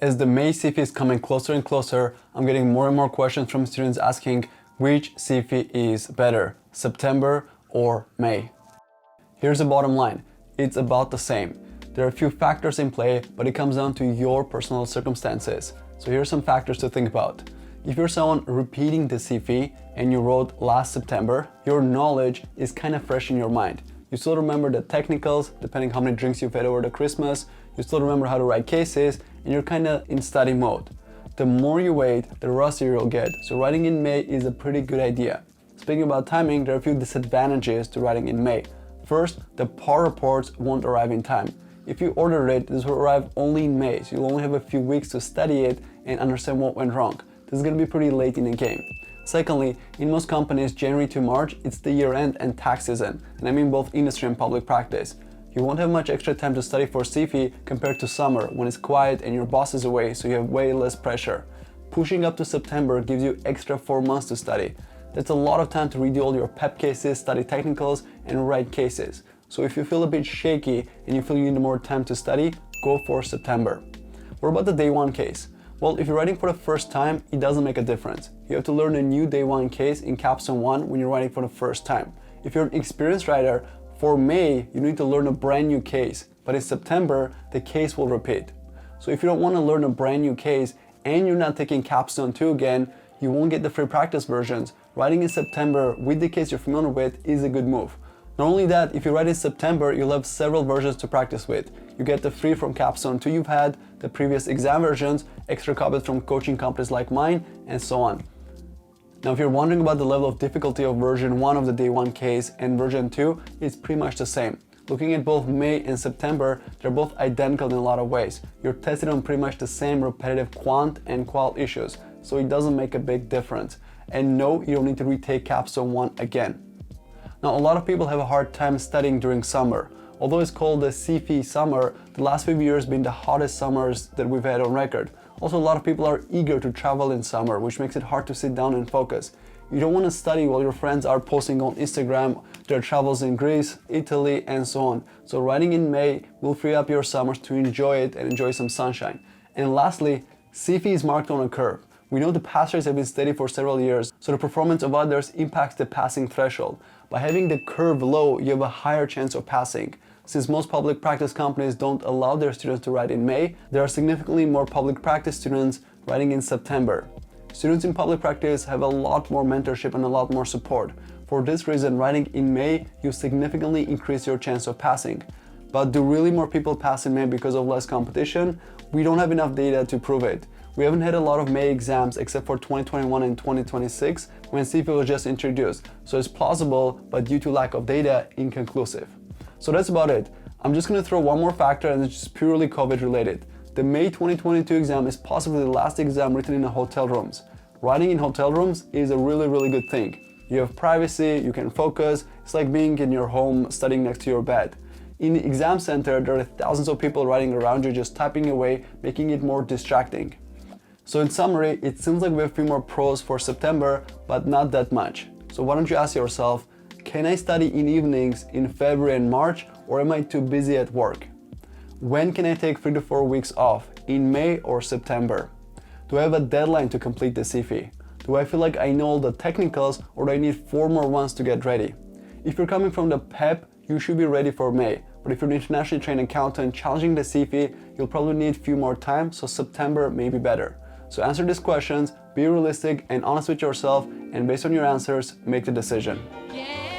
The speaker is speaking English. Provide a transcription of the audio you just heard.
As the May CFE is coming closer and closer, I'm getting more and more questions from students asking which CFE is better, September or May. Here's the bottom line, it's about the same. There are a few factors in play, but it comes down to your personal circumstances. So here's some factors to think about. If you're someone repeating the CFE and you wrote last September, your knowledge is kind of fresh in your mind. You still remember the technicals, depending how many drinks you've had over the Christmas, you still remember how to write cases, and you're kind of in study mode. The more you wait, the rustier you'll get, so writing in May is a pretty good idea. Speaking about timing, there are a few disadvantages to writing in May. First, the PAR reports won't arrive in time. If you order it, this will arrive only in May, so you'll only have a few weeks to study it and understand what went wrong. This is going to be pretty late in the game. Secondly, in most companies, January to March, it's the year-end and tax season, and I mean both industry and public practice. You won't have much extra time to study for CFE compared to summer when it's quiet and your boss is away, so you have way less pressure. Pushing up to September gives you extra 4 months to study. That's a lot of time to redo all your PEP cases, study technicals, and write cases. So if you feel a bit shaky and you feel you need more time to study, go for September. What about the day one case? Well, if you're writing for the first time, it doesn't make a difference. You have to learn a new day one case in capstone 1 when you're writing for the first time. If you're an experienced writer, for May, you need to learn a brand new case, but in September, the case will repeat. So if you don't want to learn a brand new case and you're not taking capstone 2 again, you won't get the free practice versions. Writing in September with the case you're familiar with is a good move. Not only that, if you write in September, you'll have several versions to practice with. You get the free from capstone 2 you've had, the previous exam versions, extra copies from coaching companies like mine, and so on. Now, if you're wondering about the level of difficulty of version 1 of the day 1 case and version 2, it's pretty much the same. Looking at both May and September, they're both identical in a lot of ways. You're tested on pretty much the same repetitive quant and qual issues, so it doesn't make a big difference. And no, you don't need to retake capstone 1 again. Now, a lot of people have a hard time studying during summer. Although it's called the CFE summer, the last few years have been the hottest summers that we've had on record. Also, a lot of people are eager to travel in summer, which makes it hard to sit down and focus. You don't want to study while your friends are posting on Instagram their travels in Greece, Italy, and so on. So writing in May will free up your summers to enjoy it and enjoy some sunshine. And lastly, CFE is marked on a curve. We know the pass rates have been steady for several years, so the performance of others impacts the passing threshold. By having the curve low, you have a higher chance of passing. Since most public practice companies don't allow their students to write in May, there are significantly more public practice students writing in September. Students in public practice have a lot more mentorship and a lot more support. For this reason, writing in May, you significantly increase your chance of passing. But do really more people pass in May because of less competition? We don't have enough data to prove it. We haven't had a lot of May exams except for 2021 and 2026 when CFE was just introduced, so it's plausible, but due to lack of data, inconclusive. So that's about it. I'm just going to throw one more factor, and it's just purely COVID related. The May 2022 exam is possibly the last exam written in the hotel rooms. Writing in hotel rooms is a really good thing. You have privacy, you can focus, it's like being in your home studying next to your bed. In the exam center, there are thousands of people writing around you just typing away, making it more distracting. So in summary, it seems like we have a few more pros for September, but not that much. So why don't you ask yourself, can I study in evenings in February and March, or am I too busy at work? When can I take 3 to 4 weeks off, in May or September? Do I have a deadline to complete the CFE? Do I feel like I know all the technicals, or do I need 4 more months to get ready? If you're coming from the PEP, you should be ready for May. But if you're an internationally trained accountant challenging the CFE, you'll probably need a few more time, so September may be better. So answer these questions, be realistic and honest with yourself, and based on your answers, make the decision. Yeah.